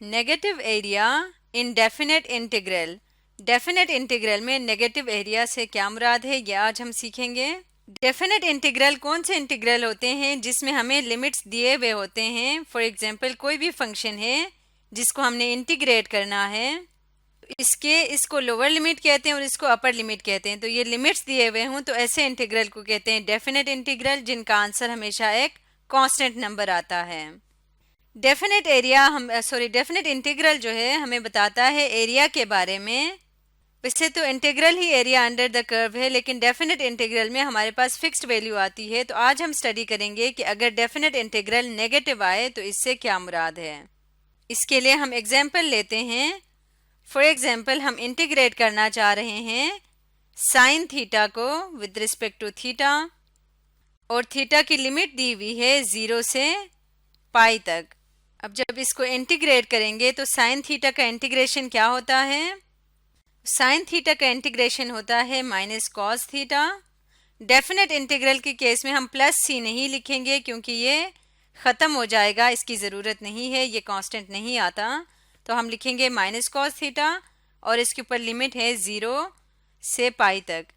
Negative area in definite integral. Definite integral में negative area से क्या मुराद है, ये आज हम सीखेंगे। डेफिनेट इंटीग्रल कौन से इंटीग्रल होते हैं जिसमें हमें लिमिट्स दिए हुए होते हैं। फॉर एग्जांपल कोई भी फंक्शन है जिसको हमने इंटीग्रेट करना है, इसको लोअर लिमिट कहते हैं और इसको अपर लिमिट कहते हैं। तो ये लिमिट्स दिए हुए हों तो ऐसे इंटीग्रल को कहते हैं डेफिनेट इंटीग्रल, जिनका आंसर हमेशा एक कांस्टेंट नंबर आता है। डेफिनेट इंटीग्रल जो है हमें बताता है एरिया के बारे में। वैसे तो integral he area under the curve है, लेकिन डेफिनेट इंटीग्रल में हमारे पास फिक्स्ड वैल्यू आती है। तो आज हम स्टडी करेंगे कि अगर डेफिनेट इंटीग्रल नेगेटिव आए तो इससे क्या मुराद है। इसके लिए हम एग्जाम्पल लेते हैं। फॉर एग्जाम्पल हम इंटीग्रेट करना चाह रहे हैं साइन थीटा को विद रिस्पेक्ट टू थीटा, और थीटा की लिमिट दी हुई है 0 से पाई तक। अब जब इसको इंटीग्रेट करेंगे तो साइन थीटा का इंटीग्रेशन क्या होता है। साइन थीटा का इंटीग्रेशन होता है minus cos theta. Definite integral के केस में हम प्लस सी नहीं लिखेंगे क्योंकि ये ख़त्म हो जाएगा, इसकी ज़रूरत नहीं है, ये कांस्टेंट नहीं आता। तो हम लिखेंगे माइनस कॉस थीटा और इसके ऊपर लिमिट है 0 से पाई तक।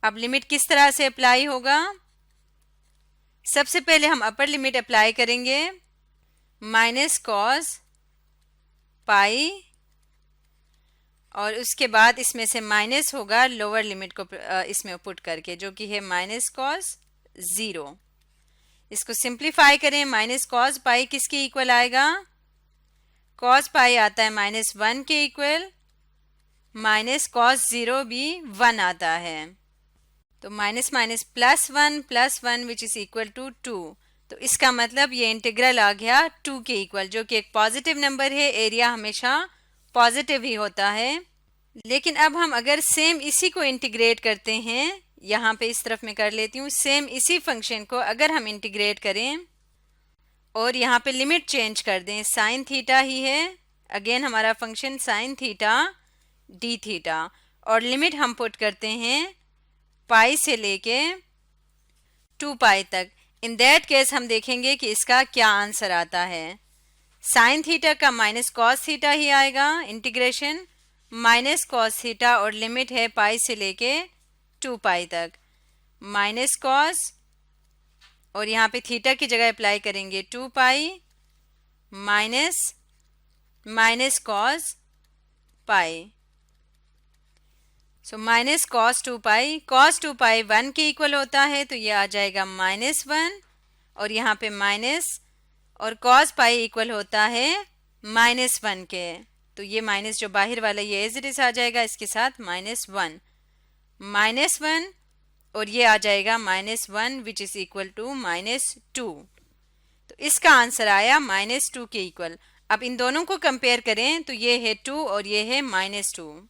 अब लिमिट किस तरह से अप्लाई होगा। सबसे पहले हम अपर लिमिट अप्लाई करेंगे माइनस कॉस पाई, और उसके बाद इसमें से माइनस होगा लोअर लिमिट को इसमें पुट करके, जो कि है माइनस कॉस 0। इसको सिंप्लीफाई करें, माइनस कॉस पाई किसके इक्वल आएगा। कॉस पाई आता है -1 के इक्वल, माइनस कॉस 0 भी 1 आता है। तो minus minus plus one which is equal to 2। तो इसका मतलब ये इंटीग्रल आ गया 2 के इक्वल, जो कि एक पॉजिटिव नंबर है। एरिया हमेशा पॉजिटिव ही होता है। लेकिन अब हम अगर सेम इसी को इंटीग्रेट करते हैं, यहाँ पे इस तरफ में कर लेती हूँ, सेम इसी फंक्शन को अगर हम इंटीग्रेट करें और यहाँ पे लिमिट चेंज कर दें, साइन थीटा ही है, अगेन हमारा function sine theta D theta, और लिमिट हम पुट करते हैं पाई से लेके 2 पाई तक। इन दैट केस हम देखेंगे कि इसका क्या आंसर आता है। साइन थीटा का माइनस कॉस थीटा ही आएगा, इंटीग्रेशन माइनस कॉस थीटा, और लिमिट है पाई से लेके 2 पाई तक। माइनस कॉस और यहाँ पे थीटा की जगह अप्लाई करेंगे 2 pi minus minus cos pi. So minus cos 2 पाई, कॉस 2 पाई 1 के इक्वल होता है, तो ये आ जाएगा -1, और यहाँ पे माइनस, और कॉस पाई इक्वल होता है -1 के। तो ये माइनस जो बाहर वाला ये एज इट इज आ जाएगा, इसके साथ -1 और ये आ जाएगा -1 विच इज इक्वल टू -2। तो इसका आंसर आया -2 के इक्वल। अब इन दोनों को कंपेयर करें तो ये है 2 और ये है -2।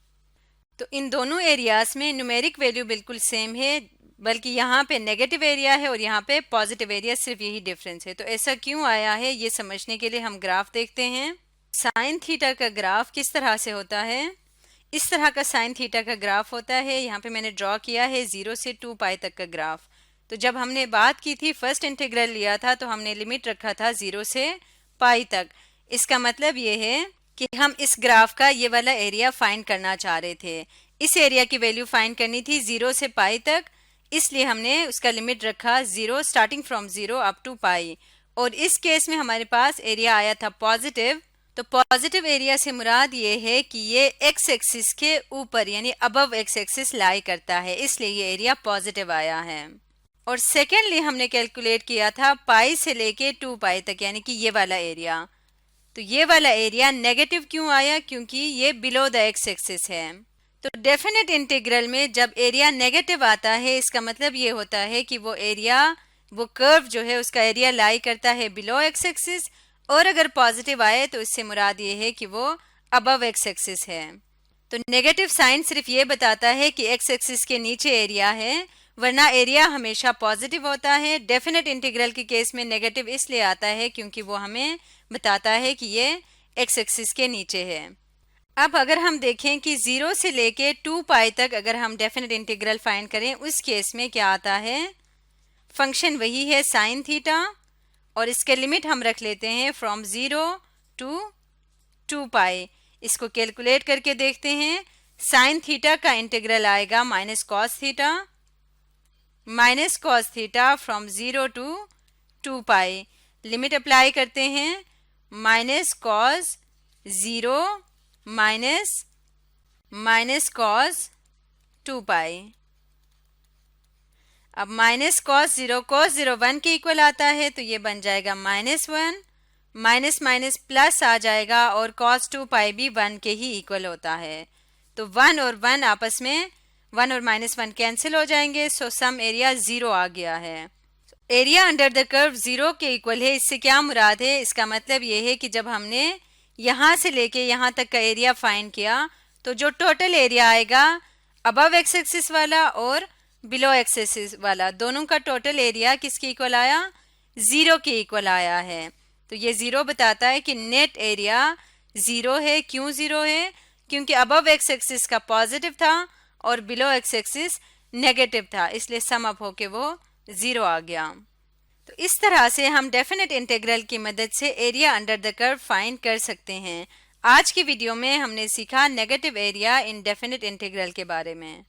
तो इन दोनों एरियाज में न्यूमेरिक वैल्यू बिल्कुल सेम है, बल्कि यहाँ पे नेगेटिव एरिया है और यहाँ पे पॉजिटिव एरिया, सिर्फ यही डिफरेंस है। तो ऐसा क्यों आया है ये समझने के लिए हम ग्राफ देखते हैं। साइन थीटा का ग्राफ किस तरह से होता है। इस तरह का साइन थीटा का ग्राफ होता है। यहाँ पे मैंने ड्रॉ किया है 0 से 2 पाई तक का ग्राफ। तो जब हमने बात की थी, फर्स्ट इंटीग्रल लिया था, तो हमने लिमिट रखा था 0 से पाई तक। इसका मतलब ये है कि हम इस ग्राफ का ये वाला एरिया फाइंड करना चाह रहे थे। इस एरिया की वैल्यू फाइंड करनी थी 0 से पाई तक, इसलिए हमने उसका लिमिट रखा 0 स्टार्टिंग फ्रॉम 0 अप टू पाई। और इस केस में हमारे पास एरिया आया था पॉजिटिव। तो पॉजिटिव एरिया से मुराद ये है कि ये एक्स एक्सिस के ऊपर यानी अबव एक्स एक्सिस लाई करता है, इसलिए ये एरिया पॉजिटिव आया है। और सेकेंडली हमने कैलकुलेट किया था पाई से लेके 2 पाई तक, यानी कि ये वाला एरिया। तो ये वाला एरिया नेगेटिव क्यों आया, क्योंकि ये बिलो द एक्स एक्सिस है। तो डेफिनेट इंटीग्रल में जब एरिया नेगेटिव आता है, इसका मतलब ये होता है कि वो कर्व जो है उसका एरिया लाई करता है बिलो एक्स एक्सिस, और अगर पॉजिटिव आए तो इससे मुराद ये है कि वो अबव एक्स एक्सिस है। तो नेगेटिव साइन सिर्फ ये बताता है कि एक्स एक्सिस के नीचे एरिया है, वरना एरिया हमेशा पॉजिटिव होता है। डेफिनेट इंटीग्रल के केस में नेगेटिव इसलिए आता है क्योंकि वो हमें बताता है कि ये एक्स एक्सिस के नीचे है। अब अगर हम देखें कि 0 से लेके 2 पाई तक अगर हम डेफिनेट इंटीग्रल फाइंड करें, उस केस में क्या आता है, फंक्शन वही है साइन थीटा, और इसके लिमिट हम रख लेते हैं फ्रॉम 0 टू 2 पाई। इसको कैलकुलेट करके देखते हैं। साइन थीटा का इंटीग्रल आएगा minus cos theta from 0 to 2 pi. Limit apply करते हैं, minus cos 0 minus cos 2 pi. अब माइनस कॉस 0 1 के इक्वल आता है, तो ये बन जाएगा -1, माइनस माइनस प्लस आ जाएगा और cos 2 पाई भी 1 के ही इक्वल होता है। तो 1 और 1 आपस में 1 और -1 कैंसिल हो जाएंगे, सो सम एरिया 0 आ गया है। एरिया अंडर द कर्व 0 के इक्वल है। इससे क्या मुराद है? इसका मतलब ये है कि जब हमने यहाँ से लेके यहाँ तक का एरिया फाइंड किया, तो जो टोटल एरिया आएगा अबव एक्स एक्सिस वाला और बिलो एक्स एक्सिस वाला, दोनों का टोटल एरिया किसके इक्वल आया? 0 के इक्वल आया है। तो ये 0 बताता है कि नेट एरिया 0 है। क्यों 0 है? क्योंकि अबव एक्स एक्सिस का पॉजिटिव था और बिलो एक्स एक्सिस नेगेटिव था, इसलिए सम अप होके वो 0 आ गया। तो इस तरह से हम डेफिनेट इंटीग्रल की मदद से area under the curve find कर सकते हैं। आज की वीडियो में हमने सीखा negative area in definite integral के बारे में।